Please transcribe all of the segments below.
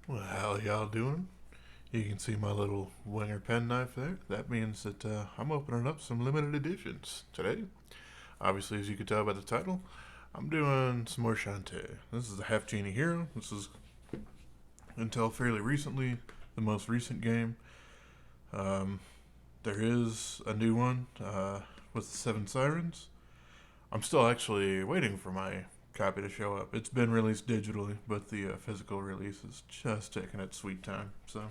Well, how y'all doing? You can see my little winger pen knife there. That means that I'm opening up some limited editions today. Obviously, as you can tell by the title, I'm doing some more Shantae. This is the Half Genie Hero. This is, until fairly recently, the most recent game. Um, there is a new one with the Seven Sirens. I'm still actually waiting for my copy to show up. It's been released digitally, but the physical release is just taking its sweet time. So,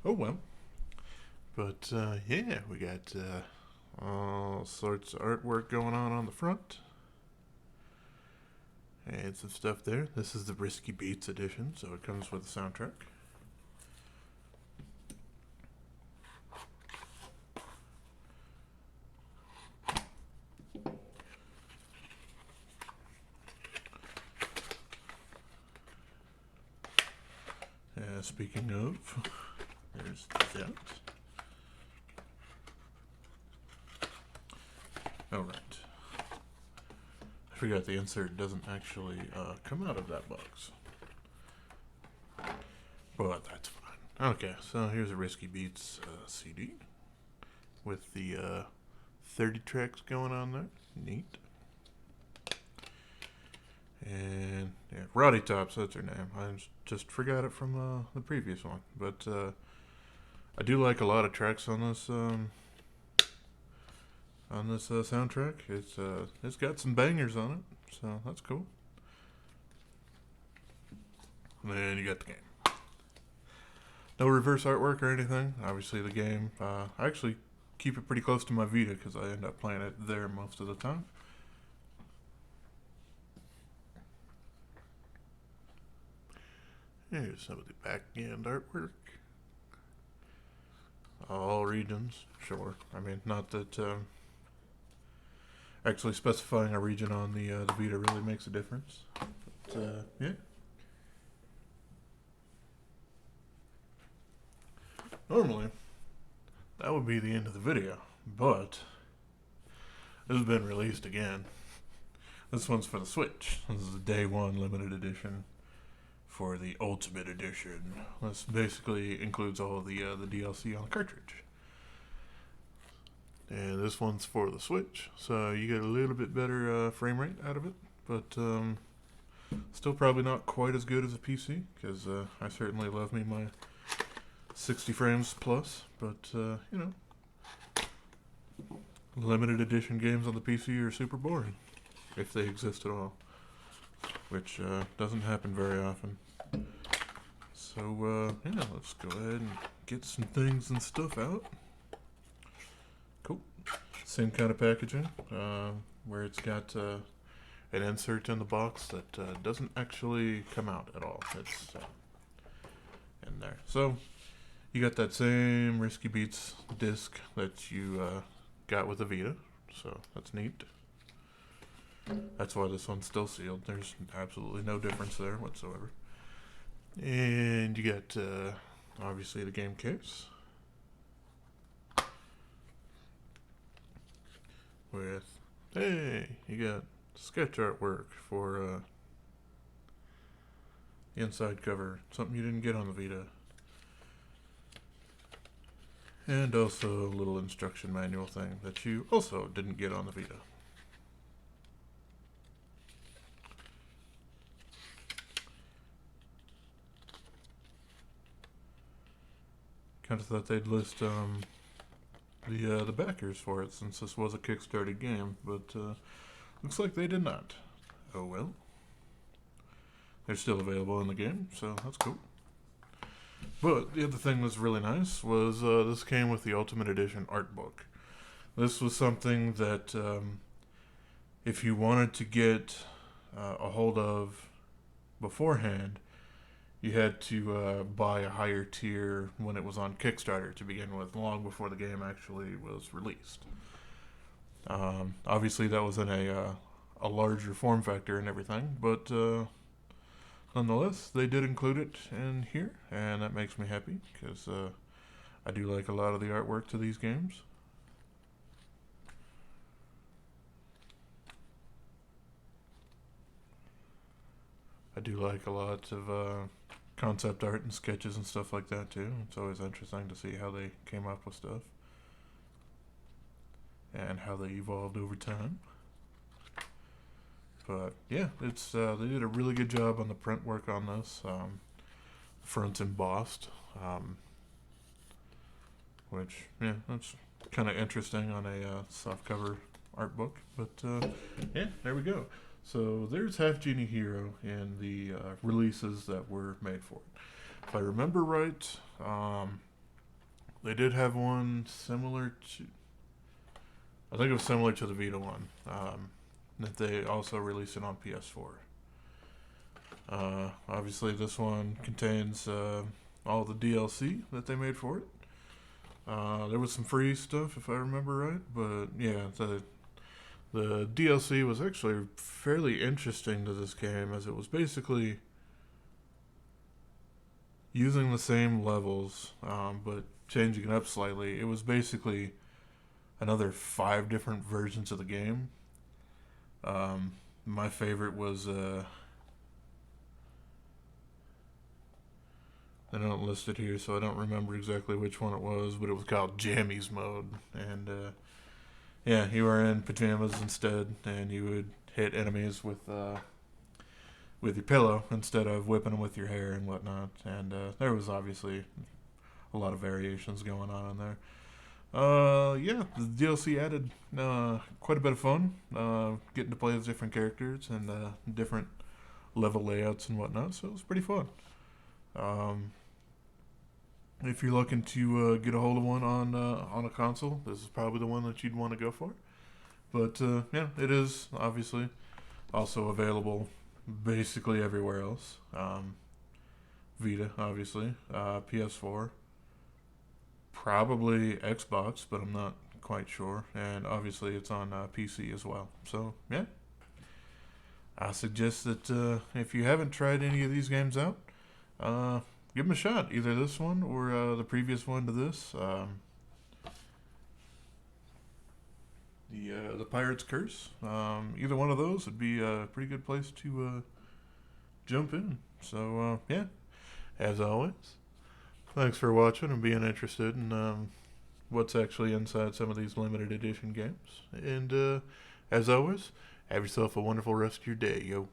oh well. But yeah, we got all sorts of artwork going on the front. And some stuff there. This is the Risky Beats edition, so it comes with a soundtrack. Speaking of, there's that. Alright. I forgot the insert doesn't actually come out of that box. But that's fine. Okay, so here's a Risky Beats CD with the 30 tracks going on there. Neat. And yeah, Roddy Tops, that's her name. I just forgot it from the previous one. But I do like a lot of tracks on this soundtrack. It's got some bangers on it, so that's cool. And then you got the game. No reverse artwork or anything. Obviously, the game. I actually keep it pretty close to my Vita because I end up playing it there most of the time. Here's some of the back end artwork. All regions, sure. I mean, not that actually specifying a region on the Vita really makes a difference. But yeah. Normally, that would be the end of the video, but this has been released again. This one's for the Switch. This is the day one limited edition for the Ultimate Edition. This basically includes all of the DLC on the cartridge. And this one's for the Switch, so you get a little bit better frame rate out of it, but still probably not quite as good as a PC, because I certainly love me my 60 frames plus, but limited edition games on the PC are super boring, if they exist at all, which doesn't happen very often. So, yeah, let's go ahead and get some things and stuff out. Cool. Same kind of packaging, where it's got an insert in the box that doesn't actually come out at all. It's in there. So, you got that same Risky Beats disc that you got with the Vita, so that's neat. That's why this one's still sealed. There's absolutely no difference there whatsoever. And you got, obviously, the game case. With, hey, you got sketch artwork for the inside cover. Something you didn't get on the Vita. And also a little instruction manual thing that you also didn't get on the Vita. Kind of thought they'd list the backers for it, since this was a Kickstarter game, but looks like they did not. Oh well. They're still available in the game, so that's cool. But the other thing that's really nice was this came with the Ultimate Edition art book. This was something that if you wanted to get a hold of beforehand, you had to buy a higher tier when it was on Kickstarter to begin with, long before the game actually was released. Obviously, that was in a larger form factor and everything, but nonetheless, they did include it in here, and that makes me happy, because I do like a lot of the artwork to these games. I do like a lot of concept art and sketches and stuff like that too. It's always interesting to see how they came up with stuff and how they evolved over time. But yeah, it's they did a really good job on the print work on this. Front's embossed, which yeah, that's kind of interesting on a soft cover art book. But yeah, there we go. So there's Half Genie Hero in the releases that were made for it. If I remember right, they did have one similar to. I think it was similar to the Vita one. That they also released it on PS4. Obviously, this one contains all the DLC that they made for it. There was some free stuff, if I remember right, but yeah, the DLC was actually fairly interesting to this game, as it was basically using the same levels, but changing it up slightly. It was basically another 5 different versions of the game. My favorite was they don't list it here, so I don't remember exactly which one it was, but it was called Jammies Mode. And yeah, you were in pajamas instead, and you would hit enemies with your pillow instead of whipping them with your hair and whatnot. And there was obviously a lot of variations going on in there. Yeah, the DLC added quite a bit of fun, getting to play as different characters and different level layouts and whatnot, so it was pretty fun. If you're looking to get a hold of one on a console, this is probably the one that you'd want to go for. But yeah, it is obviously also available basically everywhere else. Vita, obviously, PS4, probably Xbox, but I'm not quite sure. And obviously, it's on PC as well. So yeah, I suggest that if you haven't tried any of these games out, give them a shot. Either this one or the previous one to this. The Pirate's Curse. Either one of those would be a pretty good place to jump in. So yeah, as always, thanks for watching and being interested in what's actually inside some of these limited edition games. And as always, have yourself a wonderful rest of your day, yo.